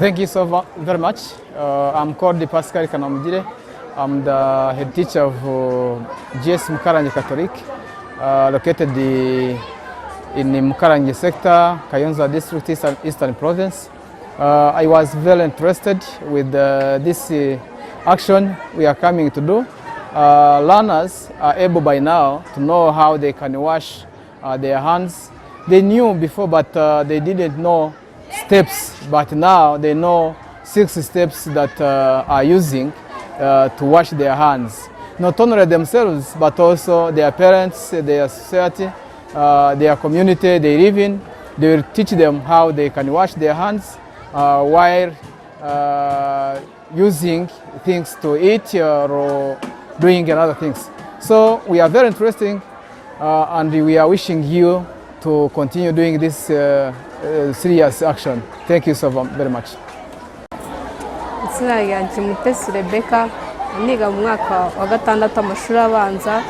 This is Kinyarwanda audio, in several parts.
Thank you so very much. I'm called Pascal Kanamugire. I'm the head teacher of GS MUKARANGE Catholic, located in the MUKARANGE sector, Kayonza district, Eastern province. I was very interested with this action we are coming to do. Learners are able by now to know how they can wash their hands. They knew before, but they didn't know steps, but now they know 6 steps that are using to wash their hands. Not only themselves, but also their parents, their society, their community they live in. They will teach them how they can wash their hands while using things to eat or doing other things. So we are very interesting and we are wishing you to continue doing this serious action. Thank you so very much. Izina ryanjye Mutesi Rebecca, niga mu mwaka wa 6 amashuri abanza.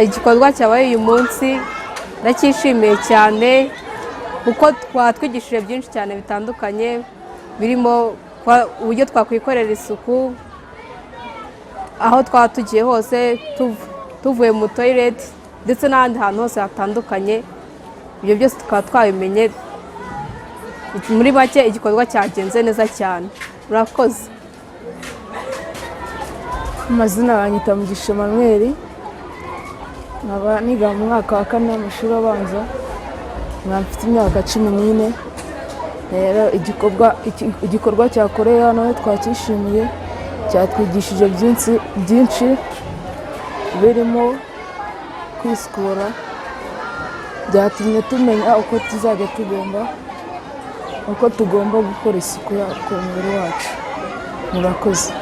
Igikorwa cyabaye uyu munsi ndacyishimiye cyane kuko twatwigishije byinshi cyane bitandukanye, birimo uburyo twakwikorera isuku aho twatugiye hose, tuvuye mu toilet ndetse n'ahandi hantu hose hatandukanye. Ibyo byose tukaba twabimenye. Muri make igikorwa cyagenze neza cyane. Murakoze. Amazina yanyita Mugisha Emmanuel, nkaba niga mu mwaka wa 4 amashuri abanza, mfite imyaka 14. Rero igikorwa cyakoreye hano twakishimiye, cyatwigishije byinshi birimo kwisukura, byatumye tumenya uko tugomba gukora isuku ku mubiri wacu. Murakoze.